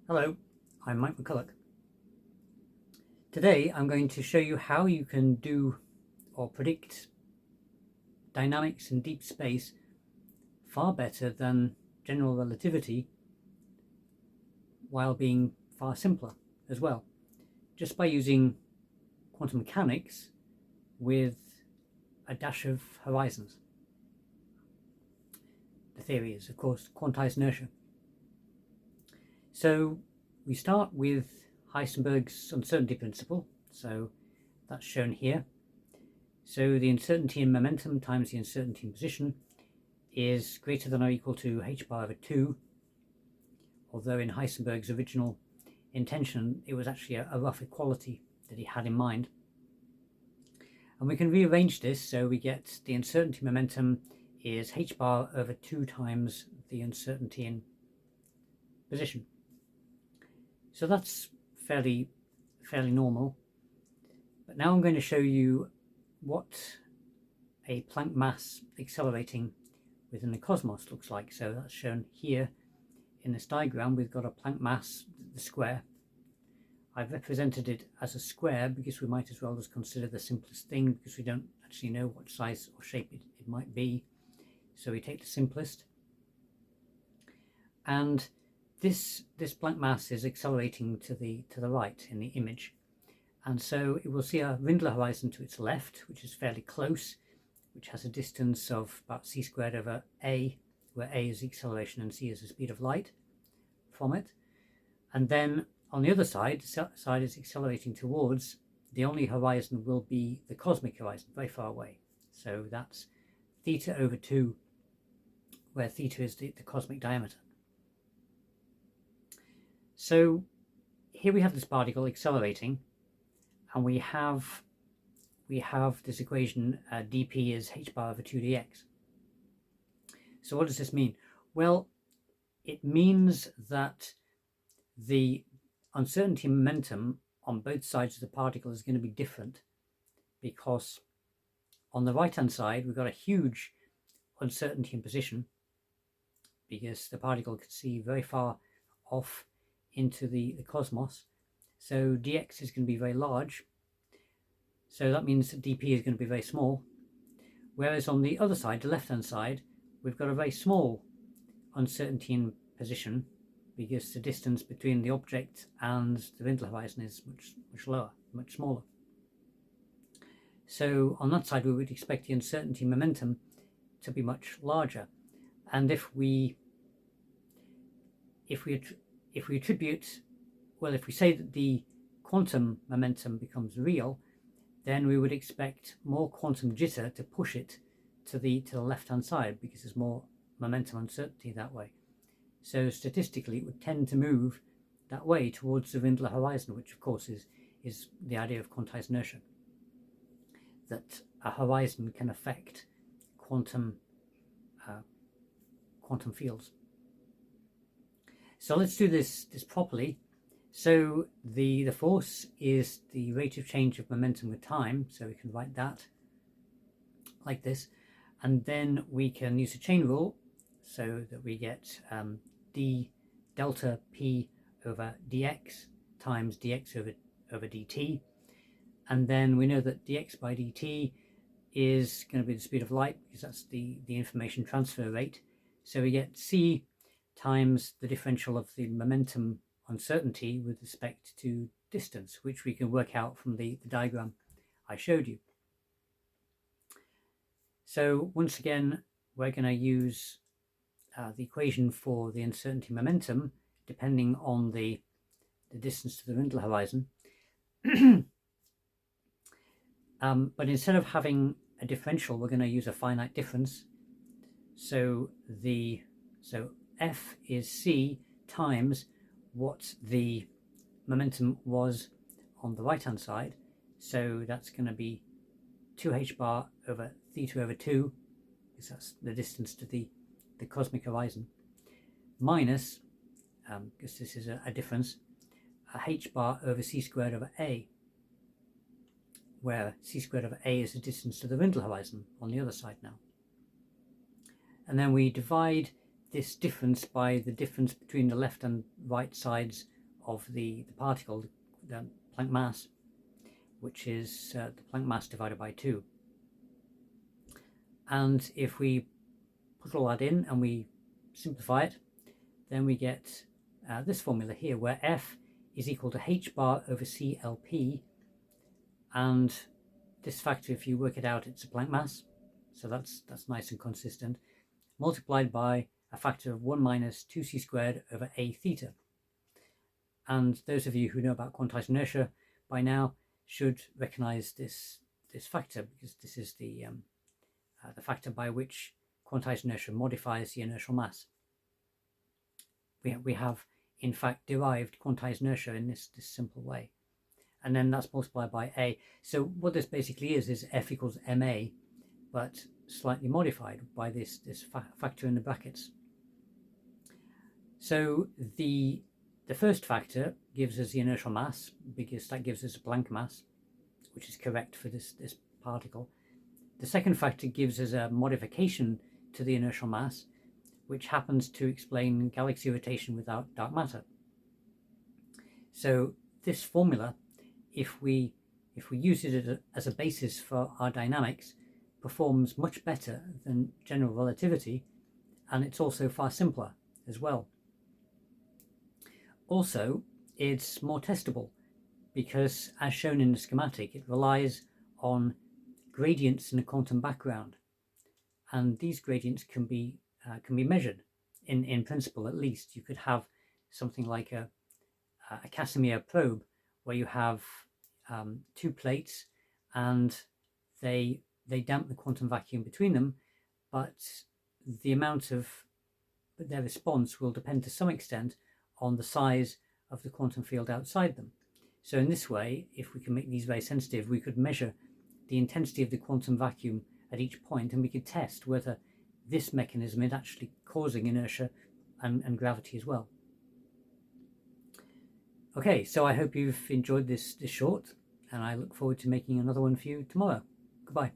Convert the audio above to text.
Hello, I'm Mike McCulloch. Today I'm going to show you how you can do or predict dynamics in deep space far better than general relativity while being far simpler as well, just by using quantum mechanics with a dash of horizons. The theory is, of course, quantized inertia. So we start with Heisenberg's uncertainty principle, so that's shown here. So the uncertainty in momentum times the uncertainty in position is greater than or equal to h bar over 2, although in Heisenberg's original intention it was actually a rough equality that he had in mind. And we can rearrange this so we get the uncertainty momentum is h bar over 2 times the uncertainty in position. So that's fairly normal. But now I'm going to show you what a Planck mass accelerating within the cosmos looks like. So that's shown here in this diagram. We've got a Planck mass, the square. I've represented it as a square because we might as well just consider the simplest thing, because we don't actually know what size or shape it might be. So we take the simplest. And this Planck mass is accelerating to the right in the image. And so it will see a Rindler horizon to its left, which is fairly close, which has a distance of about c squared over a, where a is the acceleration and c is the speed of light from it. And then on the other side, the side is accelerating towards, the only horizon will be the cosmic horizon, very far away. So that's theta over 2, where theta is the cosmic diameter. So here we have this particle accelerating, and we have this equation, dp is h bar over 2 dx. So what does this mean? Well, it means that the uncertainty momentum on both sides of the particle is going to be different, because on the right hand side we've got a huge uncertainty in position, because the particle could see very far off into the cosmos, so dx is going to be very large, so that means that dp is going to be very small. Whereas on the other side, the left hand side, we've got a very small uncertainty in position, because the distance between the object and the Rindler horizon is much lower, much smaller. So on that side we would expect the uncertainty momentum to be much larger. And if we attribute, well, if we say that the quantum momentum becomes real, then we would expect more quantum jitter to push it to the left hand side, because there's more momentum uncertainty that way. So statistically it would tend to move that way towards the Rindler horizon, which of course is the idea of quantized inertia, that a horizon can affect quantum fields. So let's do this properly. So the force is the rate of change of momentum with time, so we can write that like this, and then we can use a chain rule so that we get d delta p over dx times dx over dt, and then we know that dx by dt is going to be the speed of light, because that's the information transfer rate. So we get c times the differential of the momentum uncertainty with respect to distance, which we can work out from the diagram I showed you. So once again, we're going to use the equation for the uncertainty momentum depending on the distance to the Rindler horizon. But instead of having a differential, we're going to use a finite difference. So F is c times what the momentum was on the right hand side, so that's going to be 2h bar over theta over 2, because that's the distance to the cosmic horizon, minus, because this is a difference, a h bar over c squared over a, where c squared over a is the distance to the Rindler horizon on the other side now. And then we divide this difference by the difference between the left and right sides of the particle, the Planck mass, which is the Planck mass divided by 2. And if we put all that in and we simplify it, then we get this formula here, where F is equal to h bar over CLP, and this factor, if you work it out, it's a Planck mass, so that's nice and consistent, multiplied by a factor of 1 minus 2c squared over a theta. And those of you who know about quantized inertia by now should recognize this factor, because this is the factor by which quantized inertia modifies the inertial mass. We have in fact derived quantized inertia in this simple way, and then that's multiplied by a. So what this basically is F equals ma, but slightly modified by this factor in the brackets. So the first factor gives us the inertial mass, because that gives us a Planck mass, which is correct for this particle. The second factor gives us a modification to the inertial mass, which happens to explain galaxy rotation without dark matter. So this formula, if we use it as a basis for our dynamics, performs much better than general relativity, and it's also far simpler as well. Also, it's more testable, because as shown in the schematic, it relies on gradients in a quantum background, and these gradients can be measured in principle. At least you could have something like a Casimir probe, where you have 2 plates and they damp the quantum vacuum between them, but the amount of their response will depend to some extent on the size of the quantum field outside them. So in this way, if we can make these very sensitive, we could measure the intensity of the quantum vacuum at each point, and we could test whether this mechanism is actually causing inertia and gravity as well. Okay, so I hope you've enjoyed this short, and I look forward to making another one for you tomorrow. Goodbye.